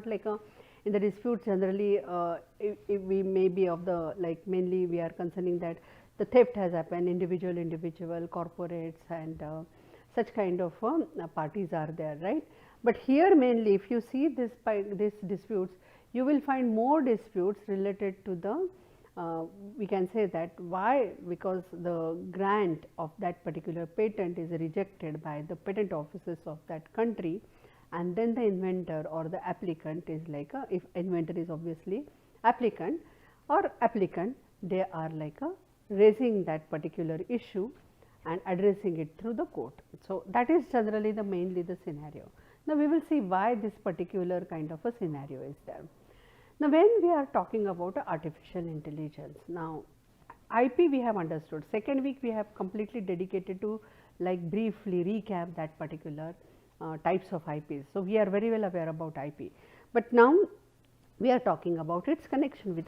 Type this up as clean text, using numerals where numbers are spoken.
like in the disputes generally if we may be of the like mainly we are concerning that the theft has happened, individual, corporates and such kind of parties are there, right. But here mainly if you see this disputes, you will find more disputes related to the we can say that why, because the grant of that particular patent is rejected by the patent offices of that country, and then the inventor or the applicant is like a, if inventor is obviously applicant or applicant, they are like a raising that particular issue and addressing it through the court. So, that is generally the mainly the scenario. Now, we will see why this particular kind of a scenario is there. Now, when we are talking about artificial intelligence, now IP we have understood, second week we have completely dedicated to like briefly recap that particular types of IPs. So, we are very well aware about IP, but now we are talking about its connection with